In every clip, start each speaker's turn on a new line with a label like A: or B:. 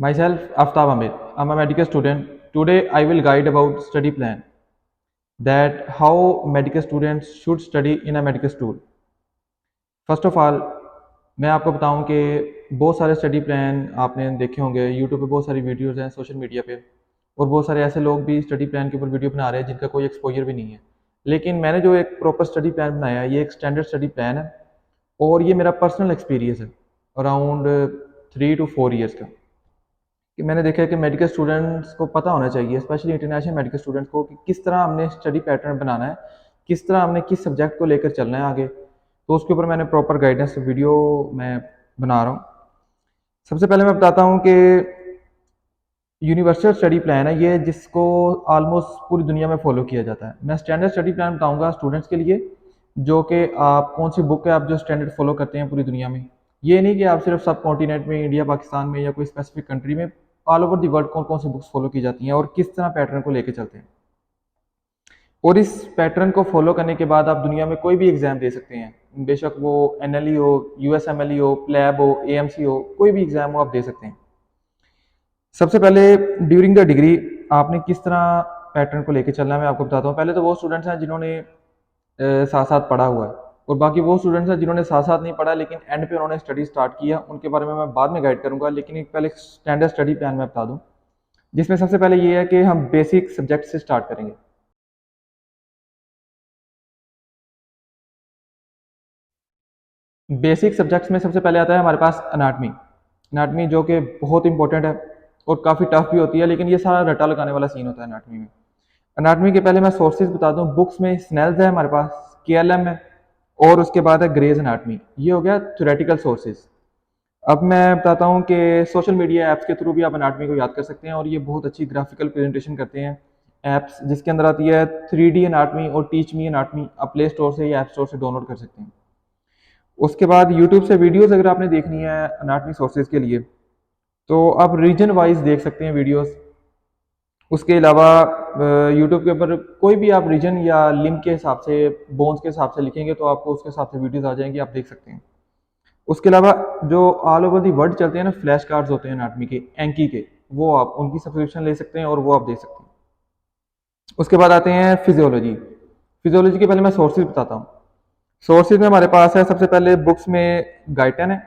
A: Myself, Aftab Ahmed. I'm a medical student. Today, I will guide about study plan that how medical students should study in a medical school. First of all मैं आपको बताऊं कि बहुत सारे study plan आपने देखे होंगे YouTube पे, बहुत सारी वीडियोस हैं सोशल मीडिया पे, और बहुत सारे ऐसे लोग भी स्टडी प्लान के ऊपर वीडियो बना रहे हैं जिनका कोई एक्सपोजर भी नहीं है। लेकिन मैंने जो एक प्रॉपर स्टडी प्लान बनाया है, ये एक स्टैंडर्ड स्टडी प्लान है और ये मेरा पर्सनल एक्सपीरियंस है अराउंड 3 to 4 ईयर्स का। कि मैंने देखा है कि मेडिकल स्टूडेंट्स को पता होना चाहिए, स्पेशली इंटरनेशनल मेडिकल स्टूडेंट्स को, कि किस तरह हमने स्टडी पैटर्न बनाना है, किस तरह हमने किस सब्जेक्ट को लेकर चलना है आगे। तो उसके ऊपर मैंने प्रॉपर गाइडेंस वीडियो मैं बना रहा हूँ। सबसे पहले मैं बताता हूँ कि यूनिवर्सल स्टडी प्लान है ये, जिसको ऑलमोस्ट पूरी दुनिया में फॉलो किया जाता है। मैं स्टैंडर्ड स्टडी प्लान बताऊँगा स्टूडेंट्स के लिए, जो कि आप कौन सी बुक है आप जो स्टैंडर्ड फॉलो करते हैं पूरी दुनिया में। ये नहीं कि आप सिर्फ सब कॉन्टिनेंट में, इंडिया पाकिस्तान में या कोई स्पेसिफिक कंट्री में, ऑल ओवर दी वर्ल्ड कौन कौन सी बुक्स फॉलो की जाती हैं और किस तरह पैटर्न को लेके चलते हैं। और इस पैटर्न को फॉलो करने के बाद आप दुनिया में कोई भी एग्जाम दे सकते हैं, बेशक वो एनएलई हो, यूएसएमएलई हो, प्लैब हो, एएमसी हो, कोई भी एग्जाम हो आप दे सकते हैं। सबसे पहले ड्यूरिंग द डिग्री आपने किस तरह पैटर्न को लेके चलना है मैं आपको बताता हूँ। पहले तो वो स्टूडेंट्स हैं जिन्होंने साथ साथ पढ़ा हुआ है, और बाकी वो स्टूडेंट्स हैं जिन्होंने साथ साथ नहीं पढ़ा लेकिन एंड पे उन्होंने स्टडी स्टार्ट किया। उनके बारे में मैं बाद में गाइड करूंगा, लेकिन एक पहले स्टैंडर्ड स्टडी प्लान मैं बता दूं, जिसमें सबसे पहले ये है कि हम बेसिक सब्जेक्ट से स्टार्ट करेंगे। बेसिक सब्जेक्ट्स में सबसे पहले आता है हमारे पास अनाटमी। अनाटमी जो कि बहुत इंपॉर्टेंट है और काफ़ी टफ भी होती है, लेकिन ये सारा रटा लगाने वाला सीन होता है अनाटमी में। अनाटमी के पहले मैं सोर्सेज बता दूं, बुक्स में स्नेल्स है हमारे पास, केएलएम है, और उसके बाद है ग्रेज अनाटमी। ये हो गया थ्योरेटिकल सोर्सेज। अब मैं बताता हूँ कि सोशल मीडिया ऐप्स के थ्रू भी आप अनाटमी को याद कर सकते हैं, और ये बहुत अच्छी ग्राफिकल प्रेजेंटेशन करते हैं ऐप्स, जिसके अंदर आती है 3D अनाटमी और टीच मी अनाटमी। आप प्ले स्टोर से या ऐप स्टोर से डाउनलोड कर सकते हैं। उसके बाद यूट्यूब से वीडियोस अगर आपने देखनी है अनाटमी सोर्सेज के लिए, तो आप रीजन वाइज देख सकते हैं वीडियोस। उसके अलावा यूट्यूब के ऊपर कोई भी आप रीजन या लिम्ब के हिसाब से, बोन्स के हिसाब से लिखेंगे तो आपको उसके हिसाब से वीडियोस आ जाएंगी, आप देख सकते हैं। उसके अलावा जो ऑल ओवर दी वर्ल्ड चलते हैं ना फ्लैश कार्ड्स होते हैं अनाटमी के, एंकी के, वो आप उनकी सब्सक्रिप्शन ले सकते हैं और वो आप देख सकते हैं। उसके बाद आते हैं फिजियोलॉजी। फिजियोलॉजी के पहले मैं सोर्सेज बताता हूँ। सोर्सेज में हमारे पास है सबसे पहले बुक्स में गाइटन है,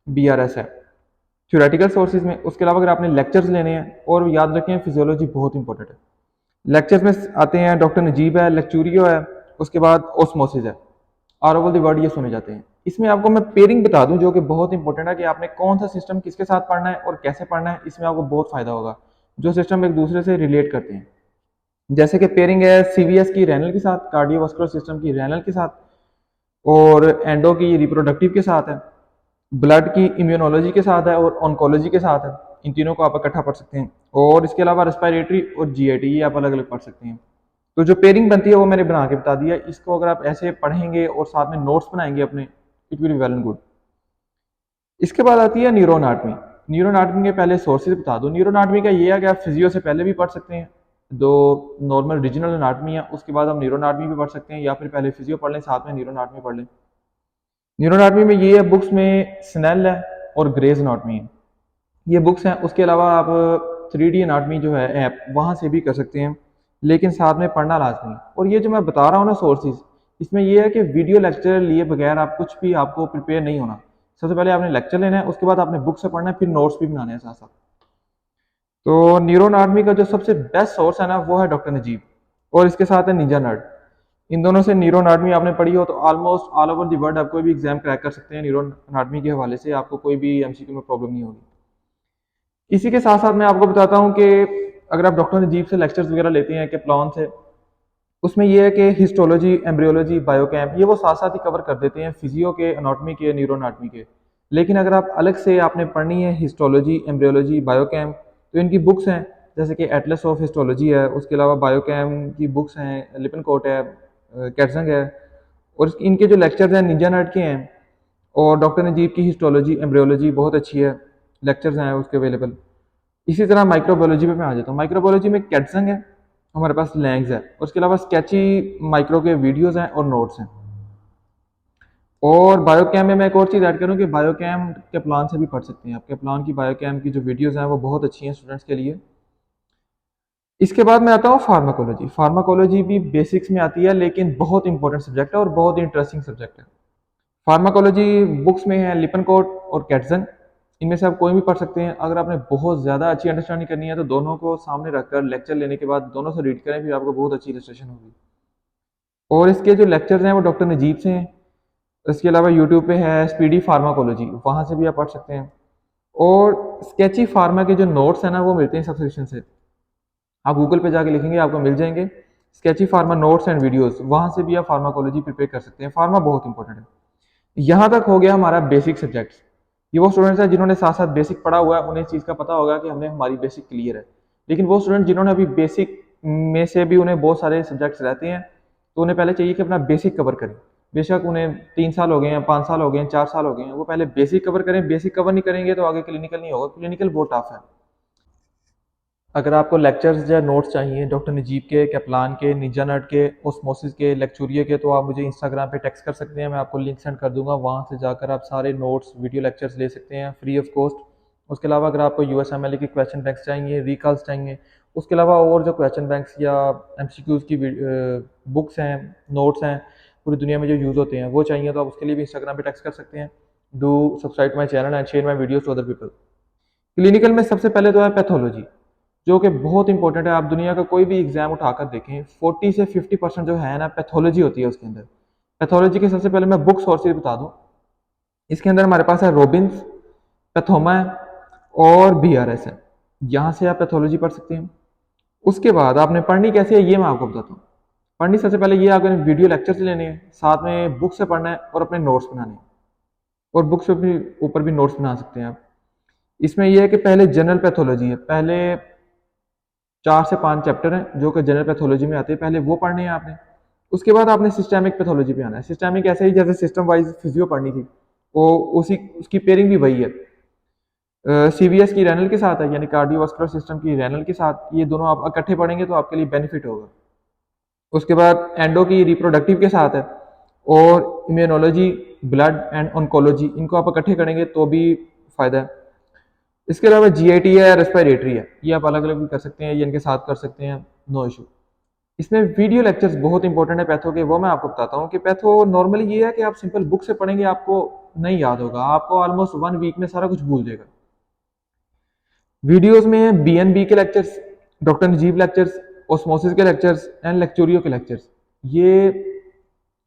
A: बीआरएस है थ्योरेटिकल सोर्सेज में। उसके अलावा अगर आपने लेक्चर्स लेने हैं, और याद रखें फिजियोलॉजी बहुत इंपॉर्टेंट है, लेक्चर्स में आते हैं डॉक्टर नजीब है, लेक्चूरियो है, उसके बाद ओस्मोसिस है, ऑल ओवर द वर्ल्ड ये सुने जाते हैं। इसमें आपको मैं पेयरिंग बता दूं जो कि बहुत इंपॉर्टेंट है, कि आपने कौन सा सिस्टम किसके साथ पढ़ना है और कैसे पढ़ना है। इसमें आपको बहुत फायदा होगा जो सिस्टम एक दूसरे से रिलेट करते हैं। जैसे कि पेयरिंग है सीवीएस की रेनल के साथ, कार्डियोवास्कुलर सिस्टम की रेनल के साथ, और एंडो की रिप्रोडक्टिव के साथ है, ब्लड की इम्यूनोलॉजी के साथ है, और ऑन्कोलॉजी के साथ है। इन तीनों को आप इकट्ठा पढ़ सकते हैं। और इसके अलावा रेस्पिरेटरी और जीआईटी ये आप अलग अलग पढ़ सकते हैं। तो जो पेयरिंग बनती है वो मैंने बना के बता दिया। इसको अगर आप ऐसे पढ़ेंगे और साथ में नोट्स बनाएंगे अपने, it will be well and good. इसके बाद आती है न्यूरोनाटमी। न्यूरोनाटमी के पहले सोर्सेज बता दो। न्यूरोनाटमी का ये है कि आप फिजियो से पहले भी पढ़ सकते हैं, जो नॉर्मल रीजनल अनाटमी है, उसके बाद हम न्यूरोनाटमी भी पढ़ सकते हैं, या फिर पहले फिजियो पढ़ लें साथ में न्यूरोनाटमी पढ़ लें। न्यूरोनाटमी में ये है बुक्स में स्नेल है और ग्रेज अनाटमी है, ये बुक्स हैं। उसके अलावा आप 3D अनाटमी जो है ऐप, वहाँ से भी कर सकते हैं, लेकिन साथ में पढ़ना लाजमी है। और ये जो मैं बता रहा हूँ ना सोर्सेज, इसमें ये है कि वीडियो लेक्चर लिए बगैर आप कुछ भी, आपको प्रिपेयर नहीं होना। सबसे पहले आपने लेक्चर लेना है, उसके बाद आपने बुक से पढ़ना है, फिर नोट्स भी बनाने हैं साथ साथ। तो न्यूरो अनाटमी का जो सबसे बेस्ट सोर्स है ना, वो है डॉक्टर नजीब, और इसके साथ है निंजा नर्ड। इन दोनों से न्यूरो अनाटमी आपने पढ़ी हो तो almost all over the world आप कोई भी एग्जाम क्रैक कर सकते हैं। न्यूरो अनाटमी के हवाले से आपको कोई भी एमसीक्यू में प्रॉब्लम नहीं होगी। इसी के साथ साथ मैं आपको बताता हूँ कि अगर आप डॉक्टर नजीब से लेक्चर्स वगैरह लेते हैं, कि प्लान से, उसमें यह है कि हिस्टोलॉजी, एम्ब्रियोलॉजी, बायोकेम, ये वो साथ साथ ही कवर कर देते हैं, फिजियो के, अनाटमी के, न्यूरो अनाटमी के। लेकिन अगर आप अलग से आपने पढ़नी है हिस्टोलॉजी, एम्ब्रियोलॉजी, बायोकेम, तो इनकी बुक्स हैं, जैसे कि एटलस ऑफ हिस्टोलॉजी है, उसके अलावा बायोकेम की बुक्स हैं, लिपनकोट है, कैटजंग है, और इनके जो लेक्चर्स हैं निंजा नट के हैं। और डॉक्टर नजीब की हिस्टोलॉजी, एम्ब्रियोलॉजी बहुत अच्छी है, लेक्चर्स हैं उसके अवेलेबल। इसी तरह माइक्रोबायोलॉजी पे मैं आ जाता हूँ। माइक्रोबायोलॉजी में कैटसंग है, हमारे पास लैंग्स है, उसके अलावा स्केची माइक्रो के वीडियोस हैं और नोट्स हैं। और बायोकैम में मैं एक और चीज़ ऐड करूँ कि बायोकैम के प्लान से भी पढ़ सकते हैं। आपके प्लान की बायोकैम की जो वीडियोज़ हैं वो बहुत अच्छी हैं स्टूडेंट्स के लिए। इसके बाद मैं आता हूँ फार्माकोलॉजी। फार्माकोलॉजी भी बेसिक्स में आती है लेकिन बहुत इंपॉर्टेंट सब्जेक्ट है और बहुत इंटरेस्टिंग सब्जेक्ट है। फार्माकोलॉजी बुक्स में है लिपनकोट और कैटसन। इनमें से आप कोई भी पढ़ सकते हैं। अगर आपने बहुत ज़्यादा अच्छी अंडरस्टैंडिंग करनी है तो दोनों को सामने रखकर लेक्चर लेने के बाद दोनों से रीड करें, फिर आपको बहुत अच्छी रजिस्ट्रेशन होगी। और इसके जो लेक्चर्स हैं वो डॉक्टर नजीब से हैं। इसके अलावा यूट्यूब पे है स्पीडी फार्माकोलॉजी, वहाँ से भी आप पढ़ सकते हैं। और स्केची फार्मा के जो नोट्स हैं ना वो मिलते हैं सब्सक्रिप्शन से। आप गूगल पे जाके लिखेंगे आपको मिल जाएंगे sketchy pharma notes and videos, वहाँ से भी आप फार्माकोलॉजी प्रिपेयर कर सकते हैं। फार्मा बहुत इंपॉर्टेंट है। यहाँ तक हो गया हमारा बेसिक सब्जेक्ट्स। ये वो स्टूडेंट्स हैं जिन्होंने साथ साथ बेसिक पढ़ा हुआ है, उन्हें इस चीज़ का पता होगा कि हमने हमारी बेसिक क्लियर है। लेकिन वो स्टूडेंट जिन्होंने अभी बेसिक में से भी उन्हें बहुत सारे सब्जेक्ट्स रहते हैं, तो उन्हें पहले चाहिए कि अपना बेसिक कवर करें। बेशक उन्हें 3 साल हो गए हैं, 5 साल हो गए हैं, 4 साल हो गए हैं, वो पहले बेसिक कवर करें। बेसिक कवर नहीं करेंगे तो आगे क्लिनिकल नहीं होगा, क्लिनिकल बहुत टफ है। अगर आपको लेक्चर्स या नोट्स चाहिए डॉक्टर नजीब के, कैप्लान के, निंजा नट के, ओस्मोसिस के, लेक्चुरिया के, तो आप मुझे इंस्टाग्राम पे टेक्स्ट कर सकते हैं। मैं आपको लिंक सेंड कर दूंगा, वहाँ से जाकर आप सारे नोट्स वीडियो लेक्चर्स ले सकते हैं फ्री ऑफ कॉस्ट। उसके अलावा अगर आपको यूएसएमएल के क्वेश्चन बैंक्स चाहिए, रिकॉल्स चाहिए, उसके अलावा और जो क्वेश्चन बैंक्स या एमसीक्यूज की बुक्स हैं, नोट्स हैं, पूरी दुनिया में जो यूज़ होते हैं वो चाहिए, तो आप उसके लिए भी इंस्टाग्राम पे टेक्स्ट कर सकते हैं। Do subscribe my channel and share my videos to other people. Clinical में सबसे पहले तो है पैथोलॉजी, जो कि बहुत इंपॉर्टेंट है। आप दुनिया का कोई भी एग्जाम उठाकर देखें, 40 से 50% जो है ना पैथोलॉजी होती है उसके अंदर। पैथोलॉजी के सबसे पहले मैं बुक सोर्सेज बता दूं। इसके अंदर हमारे पास है रॉबिन्स, पैथोमा है और बीआरएस है। यहाँ से आप पैथोलॉजी पढ़ सकते हैं। उसके बाद आपने पढ़नी कैसे है ये मैं आपको बताता हूँ। पढ़नी सबसे पहले ये आपने वीडियो लेक्चर से लेने हैं, साथ में बुक से पढ़ना है और अपने नोट्स बनाने हैं। और बुक से भी ऊपर भी नोट्स बना सकते हैं आप। इसमें यह है कि पहले जनरल पैथोलॉजी है, पहले 4 से 5 चैप्टर हैं जो कि जनरल पैथोलॉजी में आते हैं, पहले वो पढ़ने हैं आपने। उसके बाद आपने सिस्टेमिक पैथोलॉजी पे आना है। सिस्टेमिक ऐसे ही जैसे सिस्टम वाइज फिजियो पढ़नी थी, वो उसी उसकी पेयरिंग भी वही है। सीवीएस की रैनल के साथ है, यानी कार्डियोवास्कुलर सिस्टम की रैनल के साथ, ये दोनों आप इकट्ठे पढ़ेंगे तो आपके लिए बेनिफिट होगा। उसके बाद एंडो की रिप्रोडक्टिव के साथ है, और इम्यूनोलॉजी, ब्लड एंड ऑन्कोलॉजी, इनको आप इकट्ठे करेंगे तो भी फायदा है। इसके अलावा जीआईटी है, रेस्पिरेटरी है, ये आप अलग अलग भी कर सकते हैं, ये इनके साथ कर सकते हैं, नो इशू। इसमें वीडियो लेक्चर्स बहुत इंपॉर्टेंट है पैथो के, वो मैं आपको बताता हूँ कि पैथो नॉर्मली ये है कि आप सिंपल बुक से पढ़ेंगे आपको नहीं याद होगा, आपको ऑलमोस्ट 1 वीक में सारा कुछ भूल जाएगा। वीडियोस में बीएनबी के lectures, doctor Najeeb lectures, Osmosis के लेक्चर्स एंड लेक्चुरियो के लेक्चर्स, ये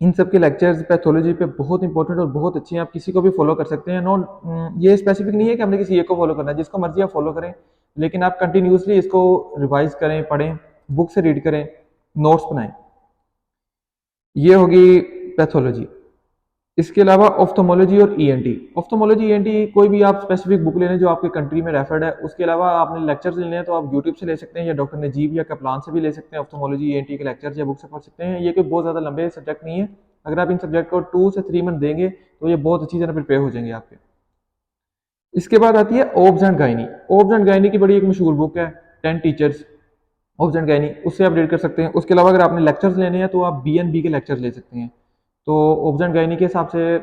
A: इन सब के लेक्चर्स पैथोलॉजी पे बहुत इंपॉर्टेंट और बहुत अच्छे हैं। आप किसी को भी फॉलो कर सकते हैं। ये स्पेसिफिक नहीं है कि हमने किसी एक को फॉलो करना है, जिसको मर्जी आप फॉलो करें, लेकिन आप कंटिन्यूसली इसको रिवाइज करें, पढ़ें, बुक से रीड करें, नोट्स बनाएं। ये होगी पैथोलॉजी। इसके अलावा ऑफ्थोमोलॉजी और ईएनटी। ऑफ्थोमोलॉजी ईएनटी कोई भी आप स्पेसिफिक बुक ले लें जो आपके कंट्री में रेफर्ड है। उसके अलावा आपने लेक्चर्स लेने हैं तो आप यूट्यूब से ले सकते हैं, या डॉक्टर नजीब या कप्लान से भी ले सकते हैं। ऑफ्थोमोलॉजी ईएनटी के लेक्चर्स या बुक से पढ़ सकते हैं। ये कोई बहुत ज़्यादा लंबे सब्जेक्ट नहीं है। अगर आप इन सब्जेक्ट को 2 से 3 मंथ देंगे तो ये बहुत अच्छी तरह प्रिपेयर हो जाएंगे आपके। इसके बाद आती है obs and gynae. Obs and gynae की बड़ी एक मशहूर बुक है, 10 टीचर्स, ओब्स एंड गायनी, उससे आप रीड कर सकते हैं। उसके अलावा अगर आपने लेक्चर्स लेने हैं तो आप बीएनबी के लेक्चर्स ले सकते हैं। तो ओब्स एंड गायनी के हिसाब से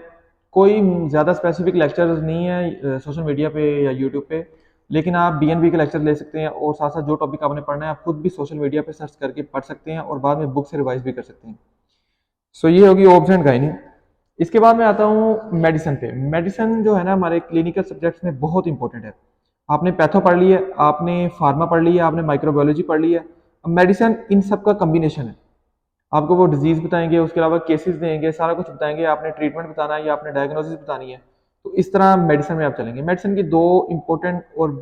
A: कोई ज़्यादा स्पेसिफिक लेक्चर नहीं है सोशल मीडिया पे या यूट्यूब पे, लेकिन आप बीएनबी के लेक्चर ले सकते हैं, और साथ साथ जो टॉपिक आपने पढ़ना है आप खुद भी सोशल मीडिया पे सर्च करके पढ़ सकते हैं और बाद में बुक से रिवाइज भी कर सकते हैं। सो ये होगी ओब्स एंड गायनी। इसके बाद मैं आता हूँ मेडिसिन पे। मेडिसिन जो है ना हमारे क्लिनिकल सब्जेक्ट्स में बहुत इंपॉर्टेंट है। आपने पैथो पढ़ ली है, आपने फार्मा पढ़ ली है, आपने माइक्रोबायोलॉजी पढ़ ली है। अब मेडिसिन इन सब का कम्बिनेशन है। आपको वो डिजीज बताएंगे, उसके अलावा केसेस देंगे, सारा कुछ बताएंगे, आपने ट्रीटमेंट बताना है या आपने डायग्नोसिस बतानी है। तो इस तरह मेडिसिन में आप चलेंगे। मेडिसिन की 2 इंपॉर्टेंट और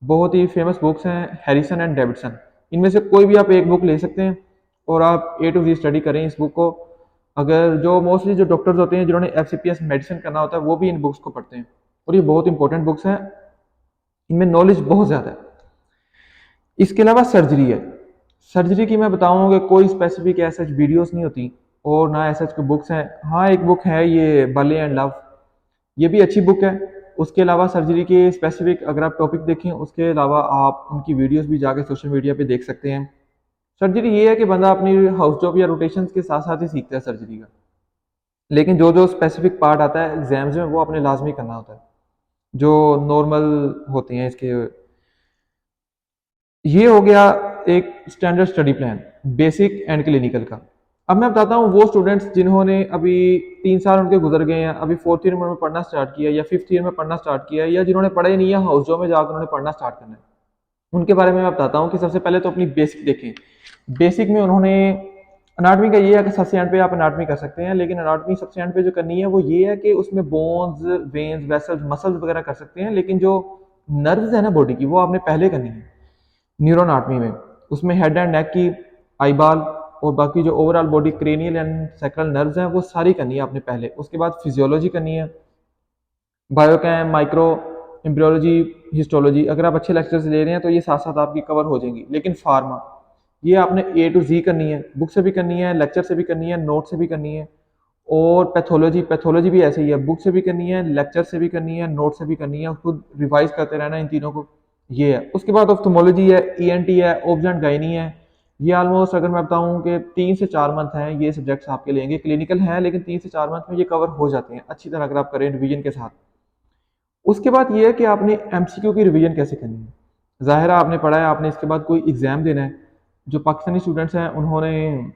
A: बहुत ही फेमस बुक्स हैं, हैरिसन एंड डेविडसन। इनमें से कोई भी आप एक बुक ले सकते हैं और आप ए टू जी स्टडी करें इस बुक को। अगर जो मोस्टली जो डॉक्टर्स होते हैं जिन्होंने एफसीपीएस मेडिसिन करना होता है वो भी इन बुक्स को पढ़ते हैं, और ये बहुत इंपॉर्टेंट बुक्स हैं, इनमें नॉलेज बहुत ज़्यादा है। इसके अलावा सर्जरी है। सर्जरी की मैं बताऊँ कि कोई स्पेसिफिक ऐसा वीडियोस नहीं होती और ना ऐसा कोई बुक्स हैं। हाँ एक बुक है ये बाले एंड लव, ये भी अच्छी बुक है। उसके अलावा सर्जरी के स्पेसिफिक अगर आप टॉपिक देखें, उसके अलावा आप उनकी वीडियोस भी जाके सोशल मीडिया पे देख सकते हैं। सर्जरी ये है कि बंदा अपनी हाउस जॉब या रोटेशंस के साथ साथ ही सीखता है सर्जरी का। लेकिन जो जो स्पेसिफिक पार्ट आता है एग्जाम्स में वो आपने लाजमी करना होता है, जो नॉर्मल होती हैं इसके। ये हो गया एक standard study plan basic and clinical का। अब मैं बताता हूँ वो स्टूडेंट्स जिन्होंने अभी 3 साल उनके गुजर गए हैं, अभी फोर्थ ईयर में पढ़ना स्टार्ट किया या फिफ्थ ईयर में पढ़ना स्टार्ट किया, या जिन्होंने पढ़ा ही नहीं है, हाउस जॉब में जाकर उन्होंने पढ़ना स्टार्ट करना है, उनके बारे में मैं बताता हूँ कि सबसे पहले तो अपनी बेसिक देखें। बेसिक में उन्होंने अनाटमी का ये है कि सबसे एंड पे आप अनाटमी कर सकते हैं, लेकिन अनाटमी सबसे एंड पे जो करनी है वो ये है कि उसमें बोन्स, वेन्स, वेसल्स, मसल्स वगैरह कर सकते हैं, लेकिन जो नर्व्स है ना बॉडी की वो आपने पहले करनी है न्यूरोनाटमी में। उसमें हेड एंड नेक की, आईबाल और बाकी जो overall body cranial and sacral nerves हैं वो सारी करनी है आपने पहले। उसके बाद फिजियोलॉजी करनी है, बायोकेम, माइक्रो, एम्ब्रियोलॉजी, हिस्टोलॉजी। अगर आप अच्छे लेक्चर्स ले रहे हैं तो ये साथ साथ आपकी कवर हो जाएंगी। लेकिन फार्मा ये आपने ए टू जी करनी है, बुक से भी करनी है, लेक्चर से भी करनी है, नोट से भी करनी है। और पैथोलॉजी, पैथोलॉजी भी ऐसे ही है, बुक से भी करनी है, लेक्चर से भी करनी है, नोट से भी करनी है, खुद रिवाइज करते रहना इन तीनों को। ये है। उसके बाद ऑप्थोमोलॉजी है, ईएनटी है, ऑब्स एंड गायनी है। ये ऑलमोस्ट अगर मैं बताऊं कि 3 से 4 मंथ हैं ये सब्जेक्ट्स आपके लेंगे, क्लिनिकल हैं लेकिन 3 से 4 मंथ में ये कवर हो जाते हैं अच्छी तरह अगर आप करें रिवीजन के साथ। उसके बाद ये है कि आपने एमसीक्यू की रिवीजन कैसे करनी है। ज़ाहिर है आपने पढ़ा है, आपने इसके बाद कोई एग्ज़ाम देना है। जो पाकिस्तानी स्टूडेंट्स हैं उन्होंने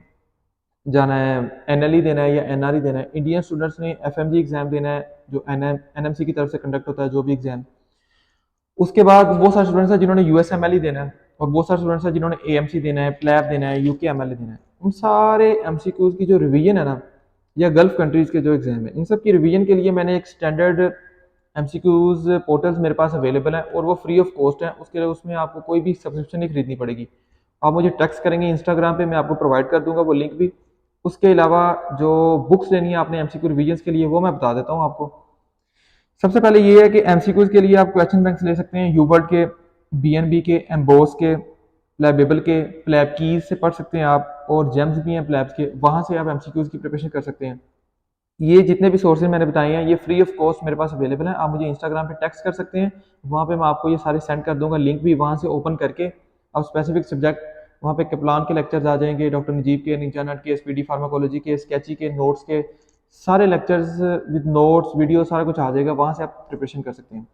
A: जाना है एनएलई देना है या एनआरई देना है। इंडियन स्टूडेंट्स ने एफएमजी एग्ज़ाम देना है जो एनएमसी की तरफ से कंडक्ट होता है जो भी एग्ज़ाम। उसके बाद बहुत सारे स्टूडेंट्स हैं जिन्होंने यूएसएमएलई देना है, और बहुत सारे स्टूडेंट्स हैं जिन्होंने एएमसी देना है, प्लैब देना है, यूकेएमएलई देना है। उन सारे एमसीक्यूज की जो रिवीजन है ना, या गल्फ कंट्रीज़ के जो एग्ज़ाम है, इन सब की रिवीजन के लिए मैंने एक स्टैंडर्ड एमसीक्यूज पोर्टल्स मेरे पास अवेलेबल है और वो फ्री ऑफ कॉस्ट है। उसके लिए उसमें आपको कोई भी सब्सक्रिप्शन नहीं खरीदनी पड़ेगी। आप मुझे टेक्स्ट करेंगे इंस्टाग्राम पे, मैं आपको प्रोवाइड कर दूंगा वो लिंक भी। उसके अलावा जो बुक्स लेनी है आपने एमसीक्यू रिवीजन के लिए वो मैं बता देता हूँ आपको। सबसे पहले ये है कि एमसीक्यूज के लिए आप क्वेश्चन बैंक्स ले सकते हैं, यूवर्ड के, बीएनबी के, एम्बोस के, प्लेबेबल के, प्लेब कीज से पढ़ सकते हैं आप, और जेम्स भी हैं प्लेब्स के, वहाँ से आप एमसीक्यूज की प्रिपरेशन कर सकते हैं। ये जितने भी सोर्सेज मैंने बताए हैं ये फ्री ऑफ कॉस्ट मेरे पास अवेलेबल है। आप मुझे इंस्टाग्राम पे टेक्स्ट कर सकते हैं, वहाँ पे मैं आपको ये सारे सेंड कर दूंगा लिंक भी। वहाँ से ओपन करके आप स्पेसिफिक सब्जेक्ट, वहाँ पे कप्लान के लेक्चर्स आ जाएंगे, डॉक्टर नजीब के, निंजा नट के, एसपीडी फार्माकोलॉजी के, स्केची के, नोट्स के, सारे लेक्चर्स विद नोट्स वीडियो सारा कुछ आ जाएगा। वहाँ से आप प्रिपरेशन कर सकते हैं।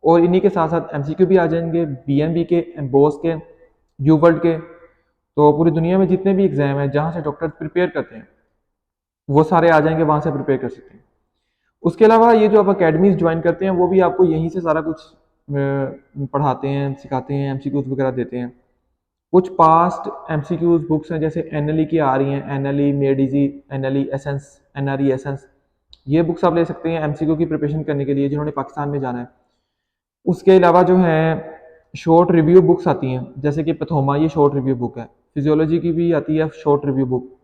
A: और इन्हीं के साथ साथ एमसीक्यू भी आ जाएंगे, बीएनबी के, एम्बोस के, यूवर्ल्ड के। तो पूरी दुनिया में जितने भी एग्जाम हैं जहाँ से डॉक्टर प्रिपेयर करते हैं वो सारे आ जाएंगे, वहाँ से प्रिपेयर कर सकते हैं। उसके अलावा ये जो आप अकेडमीज ज्वाइन करते हैं वो भी आपको यहीं से सारा कुछ पढ़ाते हैं, सिखाते हैं, एमसीक्यूज वगैरह देते हैं। कुछ पास्ट एमसीक्यूज बुक्स हैं जैसे एनएलई की आ रही हैं, NLE made easy, NLE essence, NRE essence. ये बुक्स आप ले सकते हैं एमसीक्यू की प्रिपरेशन करने के लिए जिन्होंने पाकिस्तान में जाना है। उसके अलावा जो है शॉर्ट रिव्यू बुक्स आती हैं जैसे कि पथोमा, ये शॉर्ट रिव्यू बुक है। फिजियोलॉजी की भी आती है शॉर्ट रिव्यू बुक।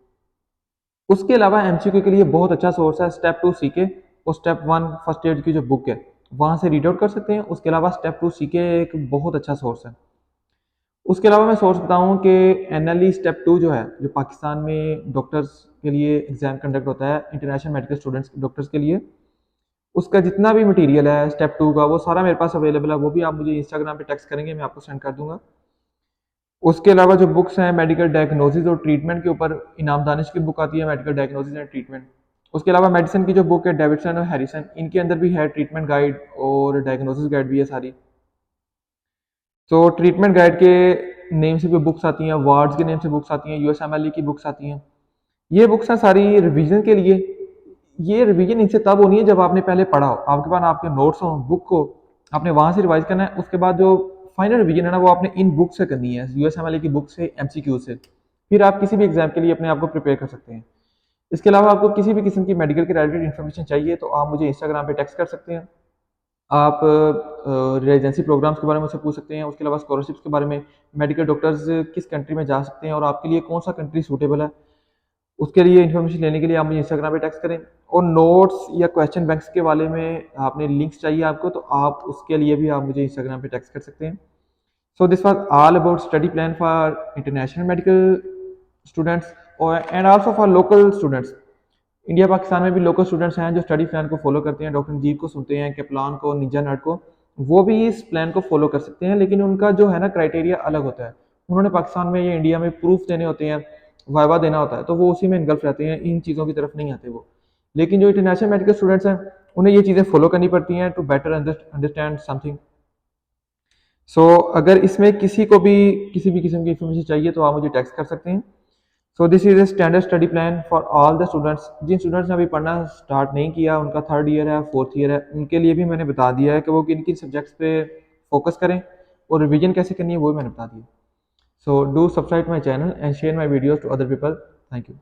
A: उसके अलावा एमसीक्यू के लिए बहुत अच्छा सोर्स है स्टेप 2 सीके और स्टेप 1 फर्स्ट एड की जो बुक है वहाँ से रीड आउट कर सकते हैं। उसके अलावा स्टेप 2 सीके एक बहुत अच्छा सोर्स है। उसके अलावा मैं सोर्स बताऊँ कि एनएलई स्टेप 2 जो है, जो पाकिस्तान में डॉक्टर्स के लिए एग्जाम कंडक्ट होता है इंटरनेशनल मेडिकल स्टूडेंट्स डॉक्टर्स के लिए, उसका जितना भी मटेरियल है स्टेप 2 का वो सारा मेरे पास अवेलेबल है। वो भी आप मुझे इंस्टाग्राम पे टेक्स्ट करेंगे, मैं आपको सेंड कर दूंगा। उसके अलावा जो बुक्स हैं मेडिकल डायग्नोसिस और ट्रीटमेंट के ऊपर, इनाम दानिश की बुक आती है मेडिकल डायग्नोसिस एंड ट्रीटमेंट। उसके अलावा मेडिसिन की जो बुक है डेविडसन और हैरिसन, इनके अंदर भी है ट्रीटमेंट गाइड और डायग्नोसिस गाइड भी है सारी। तो ट्रीटमेंट गाइड के नेम से भी बुक्स आती हैं, वार्ड्स के नेम से बुक्स आती हैं, यूएसएमएलई की बुक्स आती हैं। ये बुक्स हैं सारी रिवीजन के लिए। ये रिवीजन इनसे तब होनी है जब आपने पहले पढ़ा हो, आपके पास आपके नोट्स हो, बुक को आपने वहां से रिवाइज करना है। उसके बाद जो फाइनल रिवीजन है ना वो आपने इन बुक से करनी है, यूएसएमएलई की बुक से, एमसीक्यू से। फिर आप किसी भी एग्जाम के लिए अपने आप को प्रिपेयर कर सकते हैं। इसके अलावा आपको किसी भी किस्म की मेडिकल के रिलेटेड इन्फॉर्मेशन चाहिए तो आप मुझे इंस्टाग्राम पे टेक्स्ट कर सकते हैं। आप रेजिडेंसी प्रोग्राम्स के बारे में मुझसे पूछ सकते हैं। उसके अलावा स्कॉलरशिप्स के बारे में, मेडिकल डॉक्टर्स किस कंट्री में जा सकते हैं और आपके लिए कौन सा कंट्री सूटेबल है, उसके लिए इन्फॉर्मेशन लेने के लिए आप मुझे इंस्टाग्राम पे टेक्स्ट करें। और नोट्स या क्वेश्चन बैंक्स के बारे में आपने लिंक्स चाहिए आपको तो आप उसके लिए भी आप मुझे इंस्टाग्राम पे टेक्स्ट कर सकते हैं। So this was all about study plan for international medical students और and also for local students. India Pakistan में भी लोकल स्टूडेंट्स हैं जो स्टडी प्लान को फॉलो करते हैं, डॉक्टर नजीब को सुनते हैं, कैप्लान को, निंजा नट को, वो भी इस प्लान को फॉलो कर सकते हैं। लेकिन उनका जो है ना क्राइटेरिया अलग होता है। उन्होंने पाकिस्तान में या इंडिया में प्रूफ देने होते हैं, वाइवा देना होता है, तो वो उसी में इनगल्फ रहते हैं, इन चीज़ों की तरफ नहीं आते वो। लेकिन जो इंटरनेशनल मेडिकल स्टूडेंट्स हैं उन्हें ये चीज़ें फॉलो करनी पड़ती हैं टू बेटर अंडरस्टैंड समथिंग। सो अगर इसमें किसी भी किस्म की इन्फॉर्मेशन चाहिए तो आप मुझे टेक्स्ट कर सकते हैं। So this is a standard study plan for all the students. जिन स्टूडेंट्स ने अभी पढ़ना स्टार्ट नहीं किया, उनका 3rd ईयर है, 4th ईयर है, उनके लिए भी मैंने बता दिया है कि वो किन किन सब्जेक्ट्स पे फोकस करें और रिवीजन कैसे करनी है वो भी मैंने बता दिया। So do subscribe my channel and share my videos to other people. Thank you.